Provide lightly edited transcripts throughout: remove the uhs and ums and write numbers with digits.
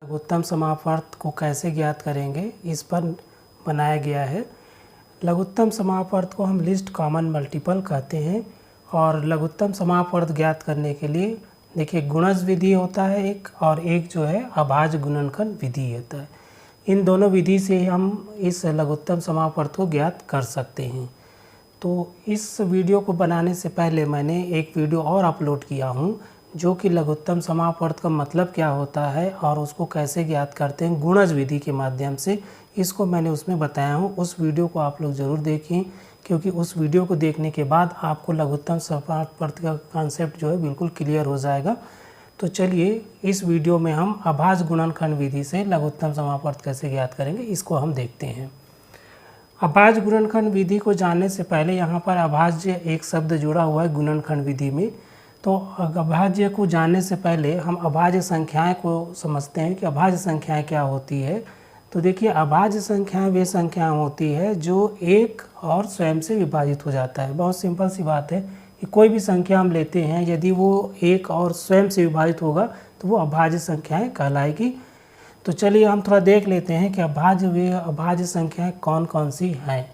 लघुत्तम समापवर्त को कैसे ज्ञात करेंगे इस पर बनाया गया है। लघुत्तम समापवर्त को हम लीस्ट कॉमन मल्टीपल कहते हैं और लघुत्तम समापवर्त ज्ञात करने के लिए देखिए गुणज विधि होता है एक, और एक जो है अभाज्य गुणनखंड विधि होता है। इन दोनों विधि से हम इस लघुत्तम समापवर्त को ज्ञात कर सकते हैं। तो इस वीडियो को बनाने से पहले मैंने एक वीडियो और अपलोड किया हूँ जो कि लघुत्तम समापवर्त का मतलब क्या होता है और उसको कैसे ज्ञात करते हैं गुणज विधि के माध्यम से, इसको मैंने उसमें बताया हूँ। उस वीडियो को आप लोग ज़रूर देखें क्योंकि उस वीडियो को देखने के बाद आपको लघुत्तम समापवर्त का कॉन्सेप्ट जो है बिल्कुल क्लियर हो जाएगा। तो चलिए इस वीडियो में हम अभाज्य गुणनखंड विधि से लघुत्तम समापवर्त कैसे ज्ञात करेंगे इसको हम देखते हैं। अभाज्य गुणनखंड विधि को जानने से पहले यहाँ पर अभाज्य एक शब्द जुड़ा हुआ है गुणनखंड विधि में। तो अभाज्य को जानने से पहले हम अभाज्य संख्याएं को समझते हैं कि अभाज्य संख्याएं क्या होती है। तो देखिए अभाज्य संख्याएं वे संख्याएं होती है जो एक और स्वयं से विभाजित हो जाता है। बहुत सिंपल सी बात है कि कोई भी संख्या हम लेते हैं यदि वो एक और स्वयं से विभाजित होगा तो वो अभाज्य संख्याएं कहलाएगी। तो चलिए हम थोड़ा देख लेते हैं कि अभाज्य संख्याएं कौन कौन सी हैं।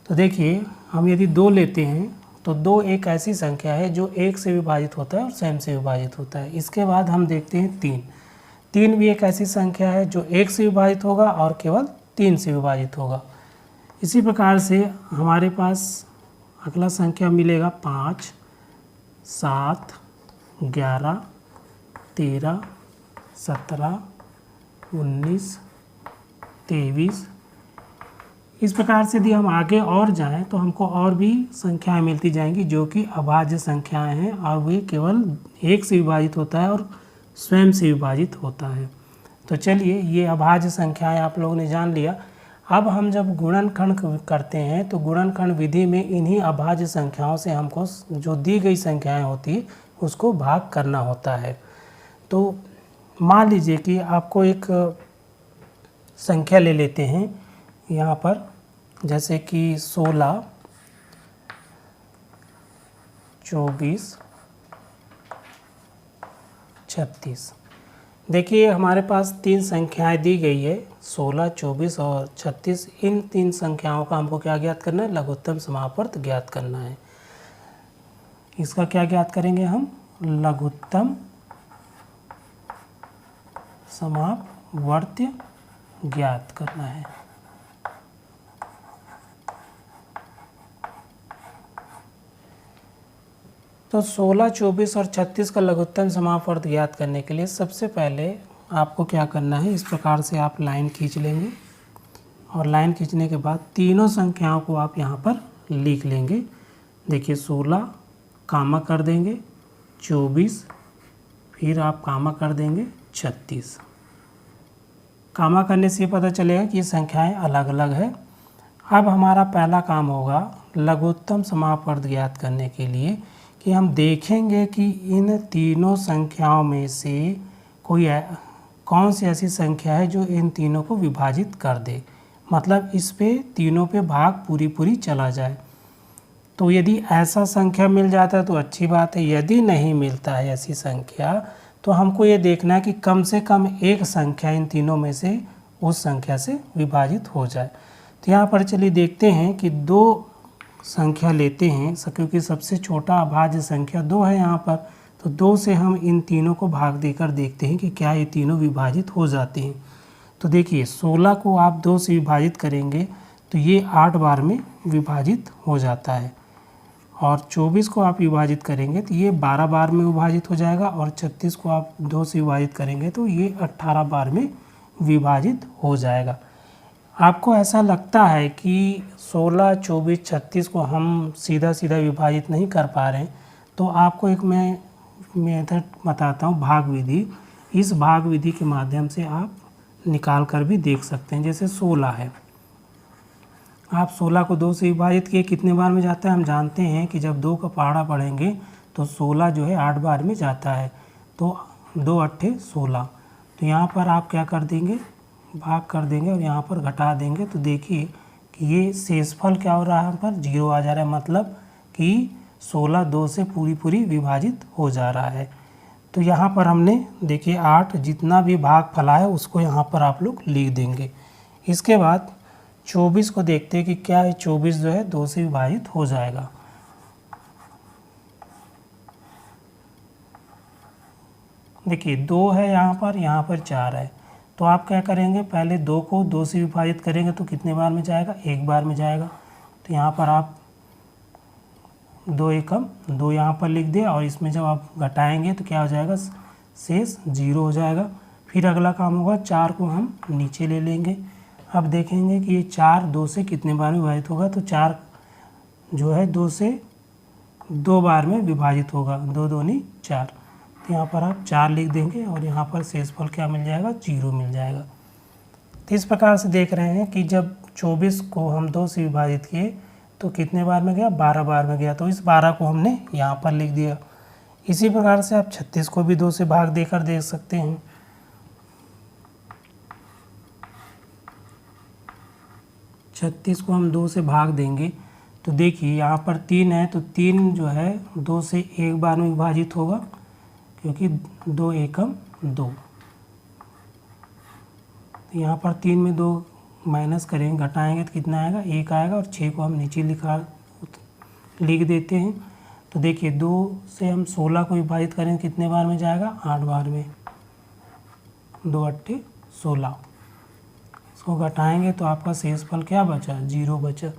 तो देखिए हम यदि 2 लेते हैं तो 2 एक ऐसी संख्या है जो 1 से विभाजित होता है और स्वयं से विभाजित होता है। इसके बाद हम देखते हैं 3 भी एक ऐसी संख्या है जो 1 से विभाजित होगा और केवल 3 से विभाजित होगा। इसी प्रकार से हमारे पास अगला संख्या मिलेगा 5, 7, 11, 13, 17, 19, 23। इस प्रकार से यदि हम आगे और जाएं तो हमको और भी संख्याएं मिलती जाएंगी जो कि अभाज्य संख्याएं हैं और वे केवल 1 से विभाजित होता है और स्वयं से विभाजित होता है। तो चलिए ये अभाज्य संख्याएं आप लोगों ने जान लिया। अब हम जब गुणनखंड करते हैं तो गुणनखंड विधि में इन्हीं अभाज्य संख्याओं से हमको जो दी गई संख्याएं होती है उसको भाग करना होता है। तो मान लीजिए कि आपको एक संख्या ले लेते हैं यहाँ पर, जैसे कि 16, 24, 36। देखिए हमारे पास 3 संख्याएं दी गई है 16, 24 और 36। इन 3 संख्याओं का हमको क्या ज्ञात करना है? लघुत्तम समापवर्त ज्ञात करना है। इसका क्या ज्ञात करेंगे हम? लघुत्तम समापवर्त ज्ञात करना है। तो 16, 24 और 36 का लघुत्तम समापवर्त ज्ञात करने के लिए सबसे पहले आपको क्या करना है, इस प्रकार से आप लाइन खींच लेंगे और लाइन खींचने के बाद तीनों संख्याओं को आप यहाँ पर लिख लेंगे। देखिए 16 कामा कर देंगे, 24 फिर आप कामा कर देंगे, 36। कामा करने से पता चलेगा कि ये संख्याएँ अलग अलग है। अब हमारा पहला काम होगा लघुत्तम समापवर्त ज्ञात करने के लिए कि हम देखेंगे कि इन तीनों संख्याओं में से कोई कौन सी ऐसी संख्या है जो इन तीनों को विभाजित कर दे, मतलब इस पे तीनों पे भाग पूरी चला जाए। तो यदि ऐसा संख्या मिल जाता है तो अच्छी बात है, यदि नहीं मिलता है ऐसी संख्या तो हमको ये देखना है कि कम से कम एक संख्या इन तीनों में से उस संख्या से विभाजित हो जाए। तो यहाँ पर चलिए देखते हैं कि 2 संख्या लेते हैं क्योंकि सबसे छोटा अभाज्य संख्या 2 है यहाँ पर। तो 2 से हम इन तीनों को भाग देकर देखते हैं कि क्या ये तीनों विभाजित हो जाते हैं। तो देखिए 16 को आप 2 से विभाजित करेंगे तो ये 8 बार में विभाजित हो जाता है, और 24 को आप विभाजित करेंगे तो ये 12 बार में विभाजित हो जाएगा, और 36 को आप 2 से विभाजित करेंगे तो ये 18 बार में विभाजित हो जाएगा। आपको ऐसा लगता है कि 16, 24, 36 को हम सीधा विभाजित नहीं कर पा रहे हैं, तो आपको एक मैं मेथड बताता हूँ, भाग विधि। इस भाग विधि के माध्यम से आप निकाल कर भी देख सकते हैं। जैसे 16 है, आप 16 को 2 से विभाजित किए, कितने बार में जाता है? हम जानते हैं कि जब 2 का पहाड़ा पढ़ेंगे तो 16 जो है 8 बार में जाता है। तो 2 अट्ठे 16। तो यहाँ पर आप क्या कर देंगे? भाग कर देंगे और यहाँ पर घटा देंगे। तो देखिए कि ये शेषफल क्या हो रहा है, यहाँ पर 0 आ जा रहा है, मतलब कि 16 2 से पूरी विभाजित हो जा रहा है। तो यहाँ पर हमने देखिए 8 जितना भी भाग फला है उसको यहाँ पर आप लोग लिख देंगे। इसके बाद 24 को देखते हैं कि क्या है 24 जो है 2 से विभाजित हो जाएगा। देखिए 2 है यहाँ पर 4 है, तो आप क्या करेंगे पहले 2 को 2 से विभाजित करेंगे तो कितने बार में जाएगा, 1 बार में जाएगा। तो यहाँ पर आप 2 एकम 2 यहाँ पर लिख दें और इसमें जब आप घटाएंगे तो क्या हो जाएगा, शेष 0 हो जाएगा। फिर अगला काम होगा 4 को हम नीचे ले लेंगे। अब देखेंगे कि ये 4 2 से कितने बार में विभाजित होगा, तो 4 जो है 2 से 2 बार में विभाजित होगा, 2 दूनी 4। तो यहाँ पर आप 4 लिख देंगे और यहाँ पर शेषफल क्या मिल जाएगा, 0 मिल जाएगा। तो इस प्रकार से देख रहे हैं कि जब 24 को हम 2 से विभाजित किए तो कितने बार में गया, 12 बार में गया। तो इस 12 को हमने यहाँ पर लिख दिया। इसी प्रकार से आप 36 को भी 2 से भाग देकर देख सकते हैं। 36 को हम 2 से भाग देंगे तो देखिए यहाँ पर 3 है, तो 3 जो है 2 से 1 बार में विभाजित होगा, क्योंकि 2 एकम 2। तो यहाँ पर 3 में 2 माइनस करेंगे, घटाएंगे तो कितना आएगा, 1 आएगा। और 6 को हम नीचे लिख देते हैं। तो देखिए 2 से हम 16 को विभाजित करेंगे कितने बार में जाएगा, 8 बार में, 2 8 16। इसको घटाएंगे तो आपका शेषफल क्या बचा, 0 बचा।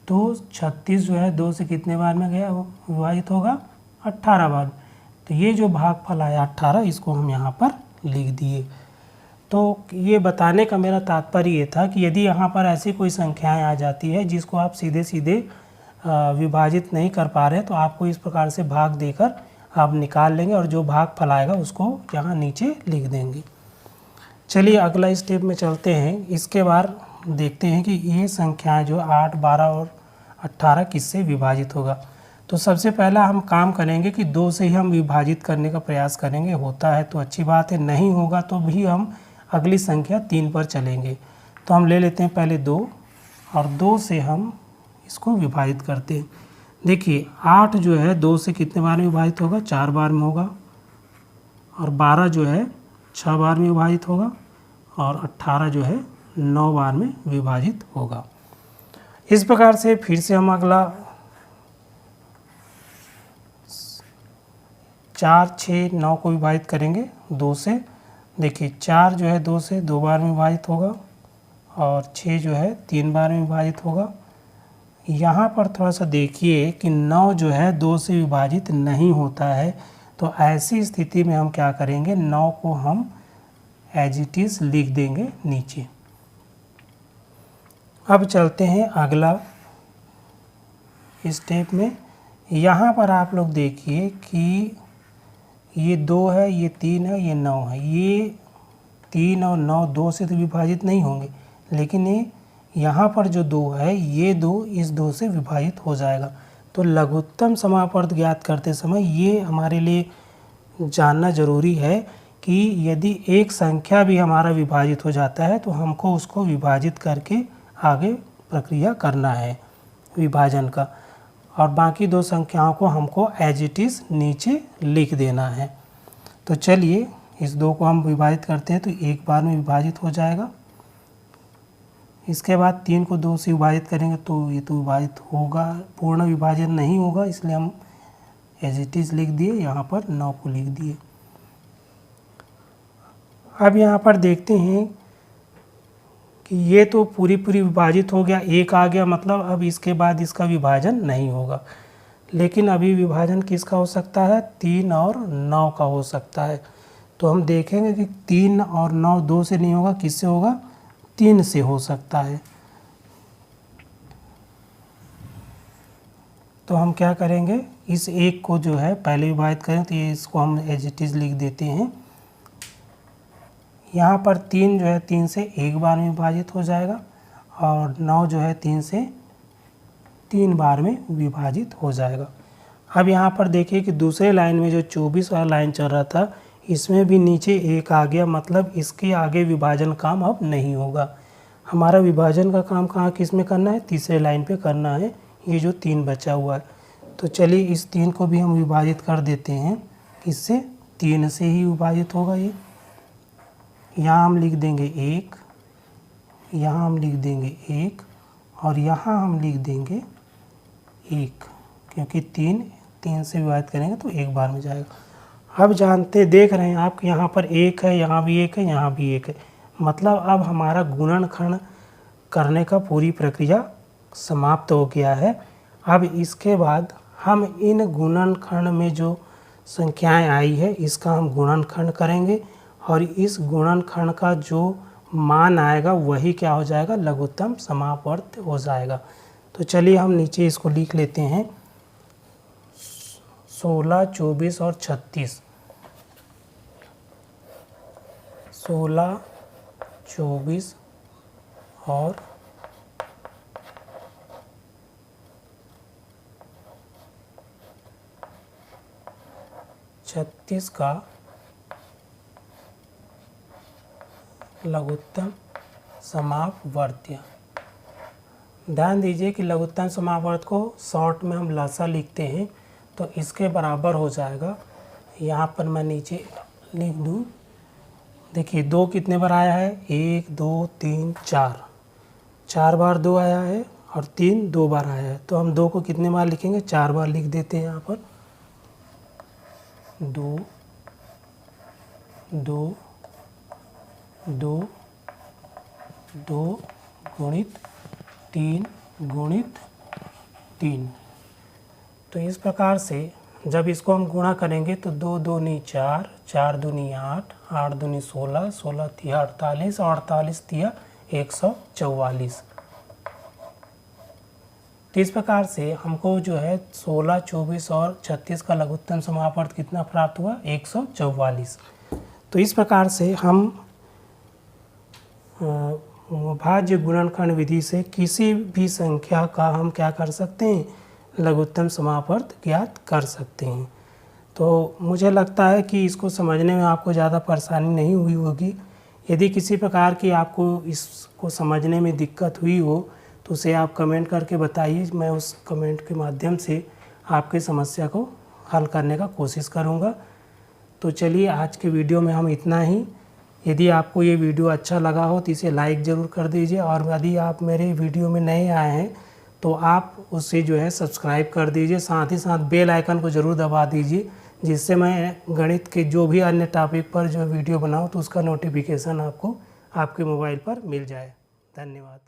तो 36 जो है 2 से कितने बार में गया, वो विभाजित होगा 18 बार। तो ये जो भागफल आया 18, इसको हम यहाँ पर लिख दिए। तो ये बताने का मेरा तात्पर्य ये था कि यदि यहाँ पर ऐसी कोई संख्याएं आ जाती है जिसको आप सीधे सीधे विभाजित नहीं कर पा रहे, तो आपको इस प्रकार से भाग देकर आप निकाल लेंगे और जो भागफल आएगा उसको यहाँ नीचे लिख देंगे। चलिए अगला स्टेप में चलते हैं। इसके बाद देखते हैं कि ये संख्याएं जो 8, 12 और 18 किससे विभाजित होगा। तो सबसे पहला हम काम करेंगे कि 2 से ही हम विभाजित करने का प्रयास करेंगे। होता है तो अच्छी बात है, नहीं होगा तो भी हम अगली संख्या 3 पर चलेंगे। तो हम ले लेते हैं पहले 2 और 2 से हम इसको विभाजित करते हैं। देखिए 8 जो है 2 से कितने बार में विभाजित होगा, 4 बार में होगा। और 12 जो है 6 बार में विभाजित होगा। और 18 जो है 9 बार में विभाजित होगा। इस प्रकार से फिर से हम अगला 4, 6, 9 को विभाजित करेंगे 2 से। देखिए 4 जो है 2 से 2 बार में विभाजित होगा और 6 जो है 3 बार में विभाजित होगा। यहाँ पर थोड़ा सा देखिए कि 9 जो है 2 से विभाजित नहीं होता है। तो ऐसी स्थिति में हम क्या करेंगे, 9 को हम एज इट इज़ लिख देंगे नीचे। अब चलते हैं अगला स्टेप में। यहाँ पर आप लोग देखिए कि ये 2 है, ये 3 है, ये 9 है। ये 3 और 9 2 से तो विभाजित नहीं होंगे, लेकिन ये यहाँ पर जो 2 है, ये 2 इस 2 से विभाजित हो जाएगा। तो लघुत्तम समापवर्त ज्ञात करते समय ये हमारे लिए जानना जरूरी है कि यदि एक संख्या भी हमारा विभाजित हो जाता है तो हमको उसको विभाजित करके आगे प्रक्रिया करना है विभाजन का, और बाकी 2 संख्याओं को हमको एज इट इज़ नीचे लिख देना है। तो चलिए इस 2 को हम विभाजित करते हैं तो 1 बार में विभाजित हो जाएगा। इसके बाद 3 को 2 से विभाजित करेंगे तो ये तो विभाजित होगा, पूर्ण विभाजन नहीं होगा, इसलिए हम एज इट इज़ लिख दिए। यहाँ पर 9 को लिख दिए। अब यहाँ पर देखते हैं कि ये तो पूरी विभाजित हो गया, 1 आ गया, मतलब अब इसके बाद इसका विभाजन नहीं होगा। लेकिन अभी विभाजन किसका हो सकता है, 3 और 9 का हो सकता है। तो हम देखेंगे कि 3 और 9 2 से नहीं होगा, किससे होगा, 3 से हो सकता है। तो हम क्या करेंगे, इस 1 को जो है पहले विभाजित करें तो ये इसको हम एज इट इज़ लिख देते हैं। यहाँ पर 3 जो है 3 से 1 बार में विभाजित हो जाएगा और 9 जो है 3 से 3 बार में विभाजित हो जाएगा। अब यहाँ पर देखिए कि दूसरे लाइन में जो 24 वाला लाइन चल रहा था, इसमें भी नीचे 1 आ गया, मतलब इसके आगे विभाजन काम अब नहीं होगा। हमारा विभाजन का काम कहाँ किस में करना है, तीसरे लाइन पे करना है, ये जो 3 बचा हुआ है। तो चलिए इस 3 को भी हम विभाजित कर देते हैं, किससे, 3 से ही विभाजित होगा ये। यहाँ हम लिख देंगे 1, यहाँ हम लिख देंगे 1 और यहाँ हम लिख देंगे 1, क्योंकि 3 से विभाजित करेंगे तो एक बार में जाएगा। अब देख रहे हैं आप कि यहाँ पर 1 है, यहाँ भी 1 है, यहाँ भी 1 है, मतलब अब हमारा गुणनखंड करने का पूरी प्रक्रिया समाप्त हो गया है। अब इसके बाद हम इन गुणनखंड में जो संख्याएं आई है इसका हम गुणनखंड करेंगे और इस गुणनखंड का जो मान आएगा वही क्या हो जाएगा, लघुत्तम समापवर्त हो जाएगा। तो चलिए हम नीचे इसको लिख लेते हैं। 16, 24 और 36। 16, 24 और 36 का लघुत्तम समापवर्त्य। ध्यान दीजिए कि लघुत्तम समापवर्त को शॉर्ट में हम लसा लिखते हैं, तो इसके बराबर हो जाएगा। यहाँ पर मैं नीचे लिख दूँ, देखिए 2 कितने बार आया है, 1, 2, 3, 4 बार 2 आया है और 3 2 बार आया है। तो हम 2 को कितने बार लिखेंगे, 4 बार लिख देते हैं। यहाँ पर 2 2 2 2 गुणित 3 गुणित 3। तो इस प्रकार से जब इसको हम गुणा करेंगे तो 2 दूनी 4, 4 दूनी 8, 8 दूनी 16, 16 तिया 48 और 48 तिया 144। तो इस प्रकार से हमको जो है 16, 24 और 36 का लघुत्तम समापवर्त कितना प्राप्त हुआ, 144। तो इस प्रकार से हम भाज्य गुणनखंड विधि से किसी भी संख्या का हम क्या कर सकते हैं, लघुत्तम समापवर्त ज्ञात कर सकते हैं। तो मुझे लगता है कि इसको समझने में आपको ज़्यादा परेशानी नहीं हुई होगी। यदि किसी प्रकार की आपको इसको समझने में दिक्कत हुई हो तो उसे आप कमेंट करके बताइए, मैं उस कमेंट के माध्यम से आपकी समस्या को हल करने का कोशिश करूँगा। तो चलिए आज के वीडियो में हम इतना ही। यदि आपको ये वीडियो अच्छा लगा हो तो इसे लाइक ज़रूर कर दीजिए और यदि आप मेरे वीडियो में नए आए हैं तो आप उसे जो है सब्सक्राइब कर दीजिए, साथ ही साथ बेल आइकन को ज़रूर दबा दीजिए, जिससे मैं गणित के जो भी अन्य टॉपिक पर जो वीडियो बनाऊँ तो उसका नोटिफिकेशन आपको आपके मोबाइल पर मिल जाए। धन्यवाद।